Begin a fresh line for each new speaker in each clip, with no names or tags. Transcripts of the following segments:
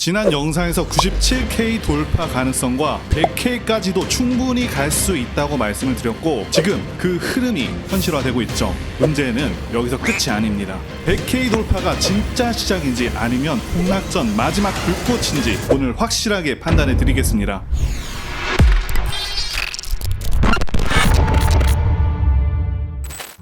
지난 영상에서 97K 돌파 가능성과 100K까지도 충분히 갈 수 있다고 말씀을 드렸고, 지금 그 흐름이 현실화되고 있죠. 문제는 여기서 끝이 아닙니다. 100K 돌파가 진짜 시작인지 아니면 폭락전 마지막 불꽃인지 오늘 확실하게 판단해 드리겠습니다.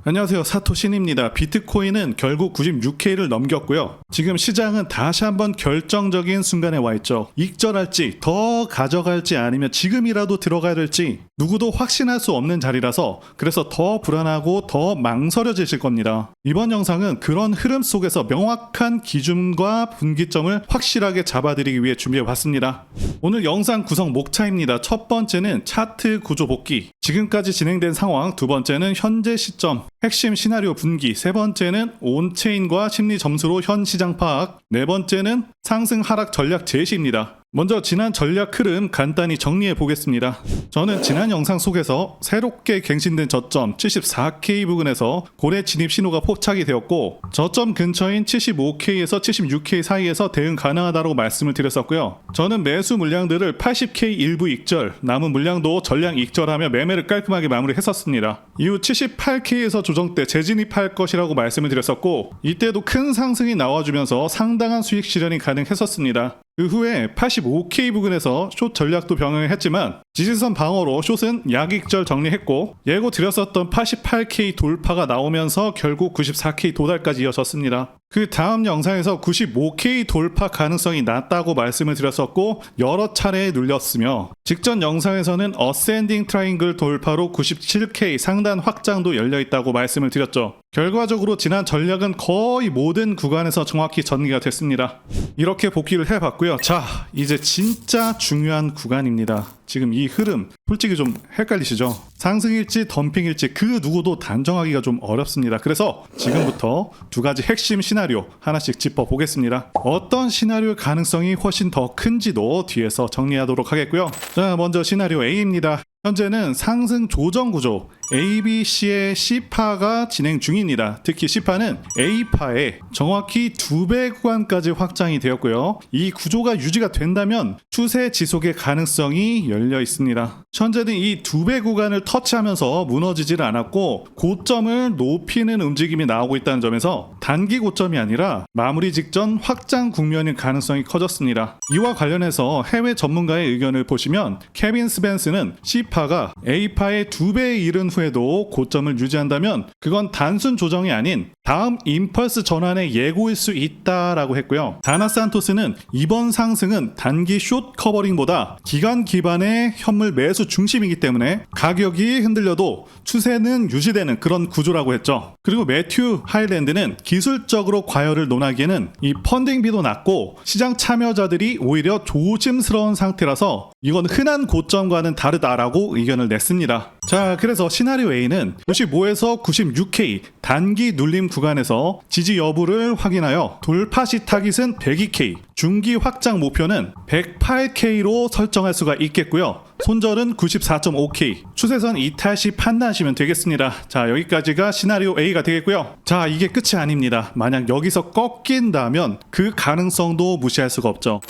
안녕하세요, 사토신입니다. 비트코인은 결국 96K를 넘겼고요. 지금 시장은 다시 한번 결정적인 순간에 와 있죠. 익절할지 더 가져갈지 아니면 지금이라도 들어가야 될지 누구도 확신할 수 없는 자리라서, 그래서 더 불안하고 더 망설여지실 겁니다. 이번 영상은 그런 흐름 속에서 명확한 기준과 분기점을 확실하게 잡아드리기 위해 준비해봤습니다. 오늘 영상 구성 목차입니다. 첫 번째는 차트 구조 복귀, 지금까지 진행된 상황. 두 번째는 현재 시점, 핵심 시나리오 분기. 세 번째는 온체인과 심리 점수로 현 시장 파악. 네 번째는 상승 하락 전략 제시입니다. 먼저 지난 전략 흐름 간단히 정리해 보겠습니다. 저는 지난 영상 속에서 새롭게 갱신된 저점 74K 부근에서 고래 진입 신호가 포착이 되었고, 저점 근처인 75K에서 76K 사이에서 대응 가능하다고 말씀을 드렸었고요. 저는 매수 물량들을 80K 일부 익절, 남은 물량도 전량 익절하며 매매를 깔끔하게 마무리했었습니다. 이후 78K에서 조정 때 재진입할 것이라고 말씀을 드렸었고, 이때도 큰 상승이 나와주면서 상당한 수익 실현이 가능했었습니다. 그 후에 85K 부근에서 숏 전략도 병행을 했지만 지지선 방어로 숏은 약익절 정리했고, 예고 드렸었던 88K 돌파가 나오면서 결국 94K 도달까지 이어졌습니다. 그 다음 영상에서 95K 돌파 가능성이 낮다고 말씀을 드렸었고, 여러 차례 눌렸으며, 직전 영상에서는 어센딩 트라이앵글 돌파로 97K 상단 확장도 열려있다고 말씀을 드렸죠. 결과적으로 지난 전략은 거의 모든 구간에서 정확히 전개가 됐습니다. 이렇게 복귀를 해봤고요. 자, 이제 진짜 중요한 구간입니다. 지금 이 흐름 솔직히 좀 헷갈리시죠? 상승일지 덤핑일지 그 누구도 단정하기가 좀 어렵습니다. 그래서 지금부터 두 가지 핵심 시나리오 하나씩 짚어보겠습니다. 어떤 시나리오의 가능성이 훨씬 더 큰지도 뒤에서 정리하도록 하겠고요. 자, 먼저 시나리오 A입니다. 현재는 상승 조정 구조 ABC의 C파가 진행 중입니다. 특히 C파는 A파의 정확히 2배 구간까지 확장이 되었고요. 이 구조가 유지가 된다면 추세 지속의 가능성이 열려 있습니다. 현재는 이 2배 구간을 터치하면서 무너지질 않았고, 고점을 높이는 움직임이 나오고 있다는 점에서 단기 고점이 아니라 마무리 직전 확장 국면일 가능성이 커졌습니다. 이와 관련해서 해외 전문가의 의견을 보시면 케빈 스벤스는 C파가 A파의 2배에 이른 후에도 고점을 유지한다면 그건 단순 조정이 아닌 다음 임펄스 전환의 예고일 수 있다라고 했고요. 다나 산토스는 이번 상승은 단기 숏 커버링보다 기간 기반의 현물 매수 중심이기 때문에 가격이 흔들려도 추세는 유지되는 그런 구조라고 했죠. 그리고 매튜 하일랜드는 기술적으로 과열을 논하기에는 이 펀딩비도 낮고 시장 참여자들이 오히려 조심스러운 상태라서 이건 흔한 고점과는 다르다라고 의견을 냈습니다. 자, 그래서 시나리오 A는 95에서 96K 단기 눌림 구간에서 지지 여부를 확인하여 돌파 시 타깃은 102K, 중기 확장 목표는 108K로 설정할 수가 있겠고요. 손절은 94.5K, 추세선 이탈 시 판단하시면 되겠습니다. 자, 여기까지가 시나리오 A가 되겠고요. 자, 이게 끝이 아닙니다. 만약 여기서 꺾인다면 그 가능성도 무시할 수가 없죠.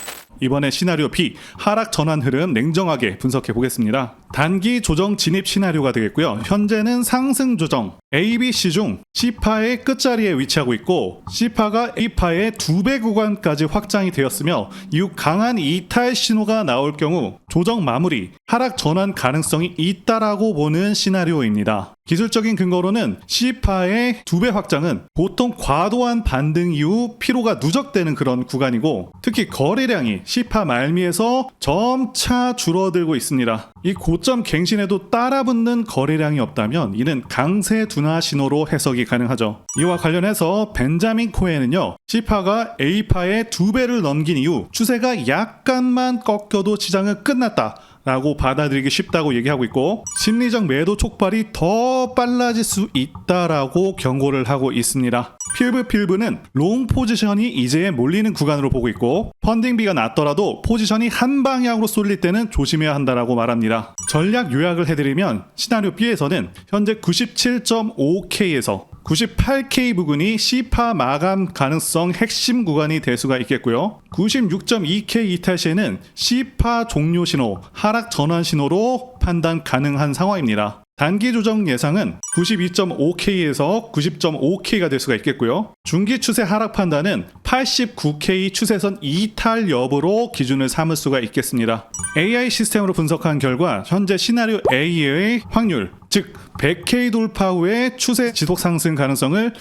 이번에 시나리오 B, 하락 전환 흐름 냉정하게 분석해 보겠습니다. 단기 조정 진입 시나리오가 되겠고요. 현재는 상승 조정 ABC 중 C파의 끝자리에 위치하고 있고, C파가 A파의 2배 구간까지 확장이 되었으며, 이후 강한 이탈 신호가 나올 경우 조정 마무리, 하락 전환 가능성이 있다라고 보는 시나리오입니다. 기술적인 근거로는 C파의 2배 확장은 보통 과도한 반등 이후 피로가 누적되는 그런 구간이고, 특히 거래량이 C파 말미에서 점차 줄어들고 있습니다. 이 고점 갱신에도 따라붙는 거래량이 없다면 이는 강세 둔화 신호로 해석이 가능하죠. 이와 관련해서 벤자민 코엔은요, C파가 A파의 2배를 넘긴 이후 추세가 약간만 꺾여도 시장은 끝났다 라고 받아들이기 쉽다고 얘기하고 있고, 심리적 매도 촉발이 더 빨라질 수 있다라고 경고를 하고 있습니다. 필브는 롱 포지션이 이제 몰리는 구간으로 보고 있고 펀딩비가 낮더라도 포지션이 한 방향으로 쏠릴 때는 조심해야 한다라고 말합니다. 전략 요약을 해드리면 시나리오 B에서는 현재 97.5K에서 98K 부근이 C파 마감 가능성 핵심 구간이 될 수가 있겠고요. 96.2K 이탈 시에는 C파 종료 신호, 하락 전환 신호로 판단 가능한 상황입니다. 단기 조정 예상은 92.5K에서 90.5K가 될 수가 있겠고요. 중기 추세 하락 판단은 89K 추세선 이탈 여부로 기준을 삼을 수가 있겠습니다. AI 시스템으로 분석한 결과 현재 시나리오 A의 확률, 즉 100K 돌파 후에 추세 지속 상승 가능성을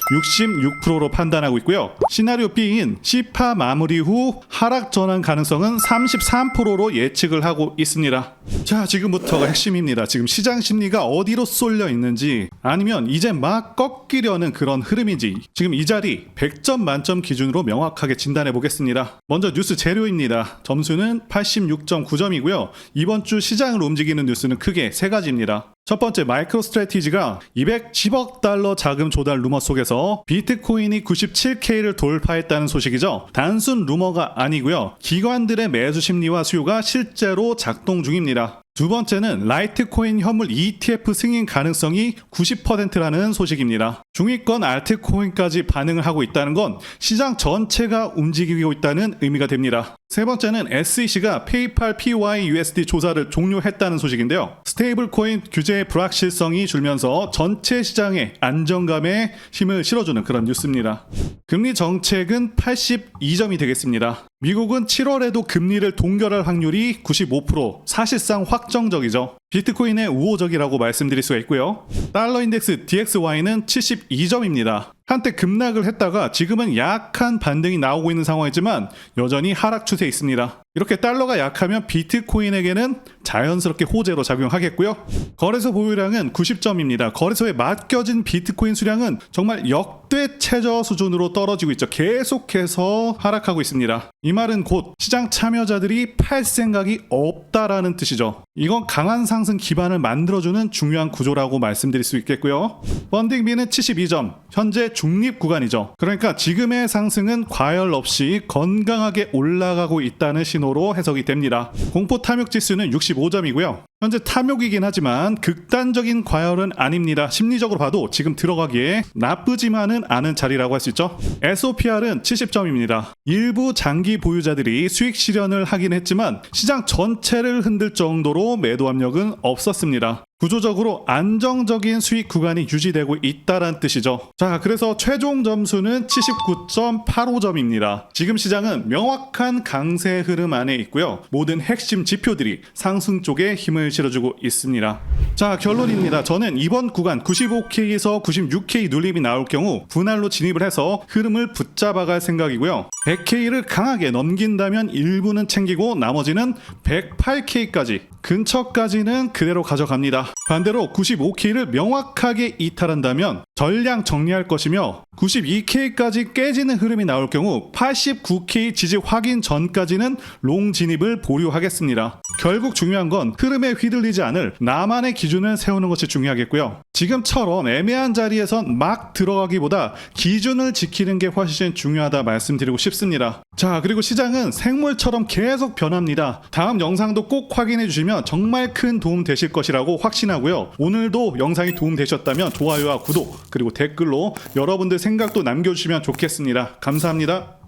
66%로 판단하고 있고요. 시나리오 B인 C파 마무리 후 하락 전환 가능성은 33%로 예측을 하고 있습니다. 자, 지금부터가 핵심입니다. 지금 시장 심리가 어디로 쏠려 있는지 아니면 이제 막 꺾이려는 그런 흐름인지 지금 이 자리 100점 만점 기준으로 명확하게 진단해 보겠습니다. 먼저 뉴스 재료입니다. 점수는 86.9점이고요. 이번 주 시장을 움직이는 뉴스는 크게 세 가지입니다. 첫 번째, 마이크로 스트래티지가 210억 달러 자금 조달 루머 속에서 비트코인이 97K를 돌파했다는 소식이죠. 단순 루머가 아니고요. 기관들의 매수 심리와 수요가 실제로 작동 중입니다. 두 번째는 라이트코인 현물 ETF 승인 가능성이 90%라는 소식입니다. 중위권 알트코인까지 반응을 하고 있다는 건 시장 전체가 움직이고 있다는 의미가 됩니다. 세 번째는 SEC가 페이팔 PYUSD 조사를 종료했다는 소식인데요. 스테이블 코인 규제의 불확실성이 줄면서 전체 시장의 안정감에 힘을 실어주는 그런 뉴스입니다. 금리 정책은 82점이 되겠습니다. 미국은 7월에도 금리를 동결할 확률이 95%, 사실상 확정적이죠. 비트코인의 우호적이라고 말씀드릴 수가 있고요. 달러 인덱스 DXY는 72점입니다. 한때 급락을 했다가 지금은 약한 반등이 나오고 있는 상황이지만 여전히 하락 추세에 있습니다. 이렇게 달러가 약하면 비트코인에게는 자연스럽게 호재로 작용하겠고요. 거래소 보유량은 90점입니다. 거래소에 맡겨진 비트코인 수량은 정말 역대 최저 수준으로 떨어지고 있죠. 계속해서 하락하고 있습니다. 이 말은 곧 시장 참여자들이 팔 생각이 없다라는 뜻이죠. 이건 강한 상승 기반을 만들어주는 중요한 구조라고 말씀드릴 수 있겠고요. 펀딩비는 72점, 현재 중립 구간이죠. 그러니까 지금의 상승은 과열 없이 건강하게 올라가고 있다는 신호로 해석이 됩니다. 공포 탐욕 지수는 65점이고요. 현재 탐욕이긴 하지만 극단적인 과열은 아닙니다. 심리적으로 봐도 지금 들어가기에 나쁘지만은 않은 자리라고 할 수 있죠. SOPR은 70점입니다. 일부 장기 보유자들이 수익 실현을 하긴 했지만 시장 전체를 흔들 정도로 매도 압력은 없었습니다. 구조적으로 안정적인 수익 구간이 유지되고 있다는 뜻이죠. 자, 그래서 최종 점수는 79.85점입니다. 지금 시장은 명확한 강세 흐름 안에 있고요. 모든 핵심 지표들이 상승 쪽에 힘을 실어주고 있습니다. 자, 결론입니다. 저는 이번 구간 95K에서 96K 눌림이 나올 경우 분할로 진입을 해서 흐름을 붙잡아갈 생각이고요. 100K를 강하게 넘긴다면 일부는 챙기고 나머지는 108K까지 근처까지는 그대로 가져갑니다. 반대로 95K를 명확하게 이탈한다면 전량 정리할 것이며 92K까지 깨지는 흐름이 나올 경우 89K 지지 확인 전까지는 롱 진입을 보류하겠습니다. 결국 중요한 건 흐름에 휘둘리지 않을 나만의 기준을 세우는 것이 중요하겠고요. 지금처럼 애매한 자리에선 막 들어가기보다 기준을 지키는 게 훨씬 중요하다 말씀드리고 싶습니다. 자, 그리고 시장은 생물처럼 계속 변합니다. 다음 영상도 꼭 확인해 주시면 정말 큰 도움 되실 것이라고 확신하고요. 오늘도 영상이 도움 되셨다면 좋아요와 구독 그리고 댓글로 여러분들 생각도 남겨주시면 좋겠습니다. 감사합니다.